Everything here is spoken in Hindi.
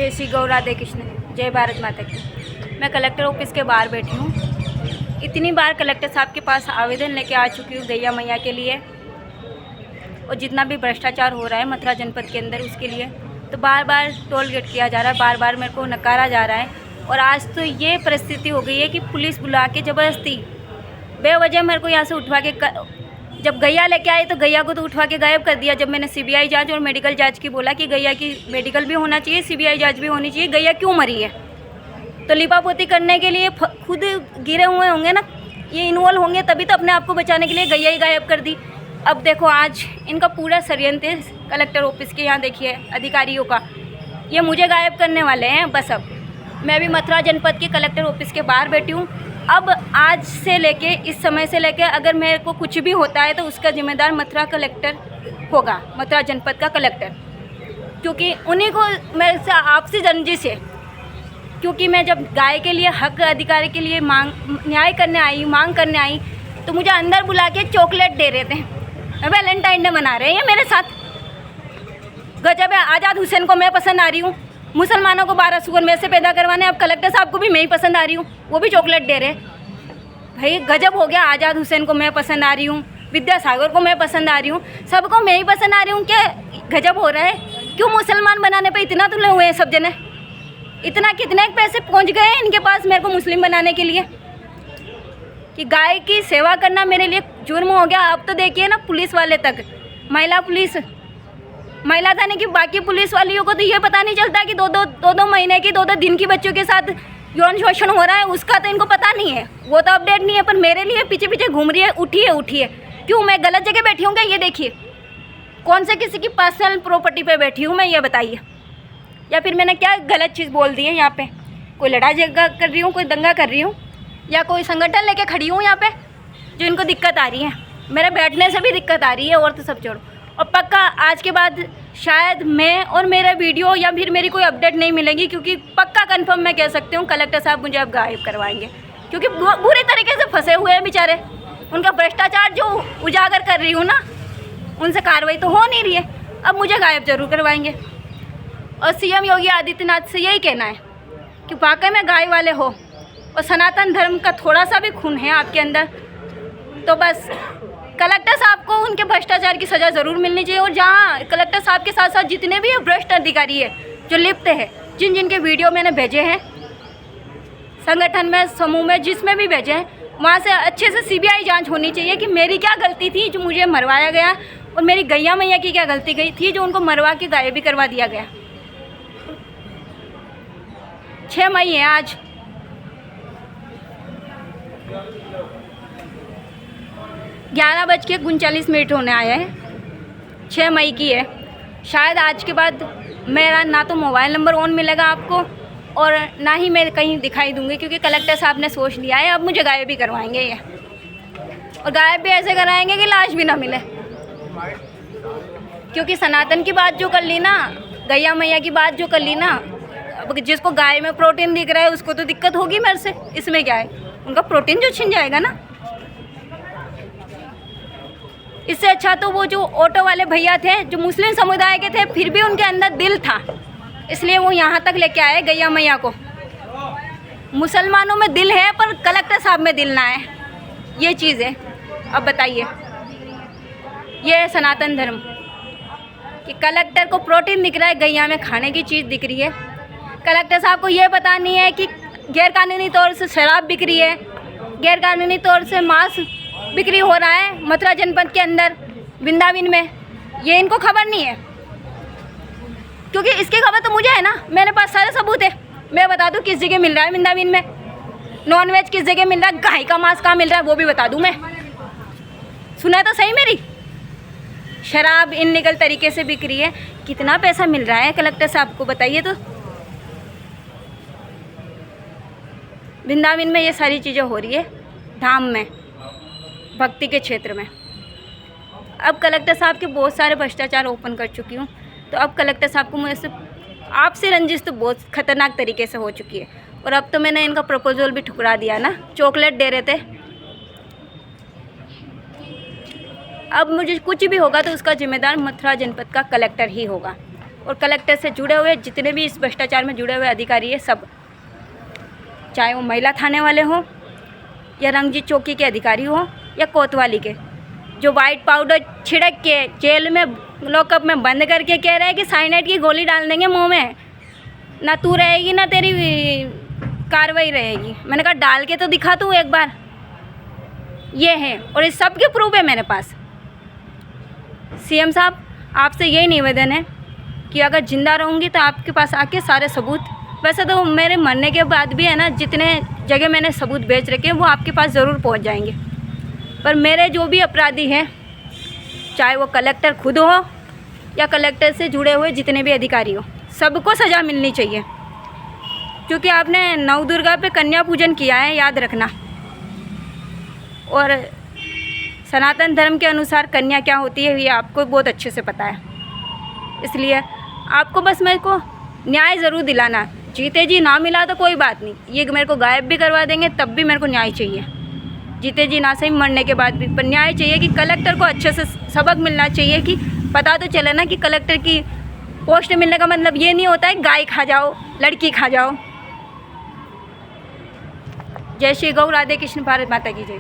जय श्री गौ राधे कृष्ण, जय भारत माता की। मैं कलेक्टर ऑफिस के बाहर बैठी हूँ। इतनी बार कलेक्टर साहब के पास आवेदन लेके आ चुकी हूँ गैया मैया के लिए, और जितना भी भ्रष्टाचार हो रहा है मथुरा जनपद के अंदर उसके लिए, तो बार बार टोल गेट किया जा रहा है, बार बार मेरे को नकारा जा रहा है। और आज तो ये परिस्थिति हो गई है कि पुलिस बुला के ज़बरदस्ती बेवजह मेरे को यहाँ से उठवा के, जब गैया लेके आए तो गैया को तो उठवा के गायब कर दिया। जब मैंने सीबीआई जांच और मेडिकल जांच की बोला कि गैया की मेडिकल भी होना चाहिए, सीबीआई जांच भी होनी चाहिए, गैया क्यों मरी है, तो लिपापोती करने के लिए खुद गिरे हुए होंगे ना, ये इन्वॉल्व होंगे, तभी तो अपने आप को बचाने के लिए गैया ही गायब कर दी। अब देखो आज इनका पूरा षड्यंत्र कलेक्टर ऑफिस के यहाँ देखिए अधिकारियों का, ये मुझे गायब करने वाले हैं। बस अब मैं भी मथुरा जनपद के कलेक्टर ऑफिस के बाहर बैठी हूँ। अब आज से लेके इस समय से लेके अगर मेरे को कुछ भी होता है तो उसका जिम्मेदार मथुरा कलेक्टर होगा, मथुरा जनपद का कलेक्टर, क्योंकि उन्हीं को मेरे से आपसी रंजिश है। क्योंकि मैं जब गाय के लिए हक अधिकार के लिए न्याय करने आई, मांग करने आई, तो मुझे अंदर बुला के चॉकलेट दे रहे थे, वैलेंटाइन डे मना रहे हैं मेरे साथ। गजब है। आज़ाद हुसैन को मैं पसंद आ रही हूँ, मुसलमानों को 12 सुगर में से पैदा करवाने, अब कलेक्टर साहब को भी मैं ही पसंद आ रही हूँ, वो भी चॉकलेट दे रहे। भाई गजब हो गया। आज़ाद हुसैन को मैं पसंद आ रही हूँ, विद्यासागर को मैं पसंद आ रही हूँ, सबको मैं ही पसंद आ रही हूँ। क्या गजब हो रहा है। क्यों मुसलमान बनाने पे इतना तुले हुए हैं सब जने, इतना कितने पैसे पहुँच गए इनके पास मेरे को मुस्लिम बनाने के लिए, कि गाय की सेवा करना मेरे लिए जुर्म हो गया। अब तो देखिए ना, पुलिस वाले तक, महिला थाने की बाकी पुलिस वालियों को तो ये पता नहीं चलता कि दो महीने की 2 दिन की बच्चों के साथ यौन शोषण हो रहा है, उसका तो इनको पता नहीं है, वो तो अपडेट नहीं है। पर मेरे लिए पीछे पीछे घूम रही है, उठिए। क्यों मैं गलत जगह बैठी हूँ क्या? ये देखिए, कौन से किसी की पर्सनल प्रॉपर्टी पे बैठी हूँ मैं, ये बताइए। या फिर मैंने क्या गलत चीज़ बोल दी है? यहाँ पे कोई लड़ाई झगड़ा कर रही हूँ, कोई दंगा कर रही हूँ, या कोई संगठन लेके खड़ी हूँ यहाँ पे जो इनको दिक्कत आ रही है? मेरे बैठने से भी दिक्कत आ रही है, और तो सब छोड़ो। और पक्का आज के बाद शायद मैं और मेरा वीडियो या फिर मेरी कोई अपडेट नहीं मिलेगी, क्योंकि पक्का कंफर्म मैं कह सकती हूँ कलेक्टर साहब मुझे अब गायब करवाएंगे, क्योंकि बुरी तरीके से फंसे हुए हैं बेचारे। उनका भ्रष्टाचार जो उजागर कर रही हूँ ना, उनसे कार्रवाई तो हो नहीं रही है, अब मुझे गायब जरूर करवाएंगे। और सीएम योगी आदित्यनाथ से यही कहना है कि वाकई में गाय वाले हो और सनातन धर्म का थोड़ा सा भी खून है आपके अंदर, तो बस कलेक्टर साहब को उनके भ्रष्टाचार की सज़ा ज़रूर मिलनी चाहिए। और जहाँ कलेक्टर साहब के साथ साथ जितने भी भ्रष्ट अधिकारी है जो लिप्त है, जिनके वीडियो मैंने भेजे हैं संगठन में, समूह में, जिसमें भी भेजे हैं, वहाँ से अच्छे से सीबीआई जांच होनी चाहिए कि मेरी क्या गलती थी जो मुझे मरवाया गया, और मेरी गैया मैया की क्या गलती गई थी जो उनको मरवा के गायब भी करवा दिया गया। 6 मई है आज, 11:39 होने आया है, 6 मई की है। शायद आज के बाद मेरा ना तो मोबाइल नंबर ऑन मिलेगा आपको, और ना ही मैं कहीं दिखाई दूंगी, क्योंकि कलेक्टर साहब ने सोच लिया है अब मुझे गायब भी करवाएंगे ये, और गायब भी ऐसे कराएंगे कि लाश भी ना मिले। क्योंकि सनातन की बात जो कर ली ना, गैया मैया की बात जो कर ली ना, अब जिसको गाय में प्रोटीन दिख रहा है उसको तो दिक्कत होगी मेरे से, इसमें क्या है, उनका प्रोटीन जो छिन जाएगा ना। इससे अच्छा तो वो जो ऑटो वाले भैया थे जो मुस्लिम समुदाय के थे, फिर भी उनके अंदर दिल था, इसलिए वो यहाँ तक लेके आए गैया मैया को। मुसलमानों में दिल है पर कलेक्टर साहब में दिल ना है, ये चीज़ है। अब बताइए, ये है सनातन धर्म कि कलेक्टर को प्रोटीन दिख रहा है, गैया में खाने की चीज़ दिख रही है। कलेक्टर साहब को ये पता नहीं है कि गैरकानूनी तौर से शराब बिक रही है, गैरकानूनी तौर से मांस बिक्री हो रहा है मथुरा जनपद के अंदर, वृंदावन में, ये इनको खबर नहीं है। क्योंकि इसकी खबर तो मुझे है ना, मेरे पास सारे सबूत है। मैं बता दूं किस जगह मिल रहा है वृंदावन में नॉनवेज, किस जगह मिल रहा है, गाय का मांस कहाँ मिल रहा है वो भी बता दूं मैं। सुना है तो सही मेरी, शराब इनलीगल तरीके से बिक रही है। कितना पैसा मिल रहा है कलेक्टर साहब को बताइए तो? वृंदावन में ये सारी चीज़ें हो रही है, धाम में, भक्ति के क्षेत्र में। अब कलेक्टर साहब के बहुत सारे भ्रष्टाचार ओपन कर चुकी हूँ, तो अब कलेक्टर साहब को मुझसे आपसे रंजिश तो बहुत खतरनाक तरीके से हो चुकी है। और अब तो मैंने इनका प्रपोजल भी ठुकरा दिया ना, चॉकलेट दे रहे थे। अब मुझे कुछ भी होगा तो उसका जिम्मेदार मथुरा जनपद का कलेक्टर ही होगा। और कलेक्टर से जुड़े हुए जितने भी इस भ्रष्टाचार में जुड़े हुए अधिकारी है सब, चाहे वो महिला थाने वाले हों या रंगजी चौकी के अधिकारी हों या कोतवाली के, जो वाइट पाउडर छिड़क के जेल में लॉकअप में बंद करके कह रहे हैं कि साइनाइड की गोली डाल देंगे मुंह में, ना तू रहेगी ना तेरी कार्रवाई रहेगी। मैंने कहा डाल के तो दिखा तू एक बार। ये है और इस सब के प्रूफ है मेरे पास। सीएम साहब आपसे यही निवेदन है कि अगर ज़िंदा रहूँगी तो आपके पास आके सारे सबूत, वैसे तो मेरे मरने के बाद भी है ना, जितने जगह मैंने सबूत बेच रखे हैं वो आपके पास ज़रूर पहुंच जाएंगे, पर मेरे जो भी अपराधी हैं, चाहे वो कलेक्टर खुद हो या कलेक्टर से जुड़े हुए जितने भी अधिकारी हो, सबको सज़ा मिलनी चाहिए। क्योंकि आपने नवदुर्गा पे कन्या पूजन किया है, याद रखना, और सनातन धर्म के अनुसार कन्या क्या होती है ये आपको बहुत अच्छे से पता है। इसलिए आपको बस मेरे को न्याय ज़रूर दिलाना। जीते जी ना मिला तो कोई बात नहीं, ये मेरे को गायब भी करवा देंगे तब भी मेरे को न्याय चाहिए, जीते जी ना सही मरने के बाद भी, पर न्याय चाहिए। कि कलेक्टर को अच्छे से सबक मिलना चाहिए, कि पता तो चले ना कि कलेक्टर की पोस्ट मिलने का मतलब ये नहीं होता है गाय खा जाओ, लड़की खा जाओ। जय श्री गौ, राधे कृष्ण, भारत माता की जय।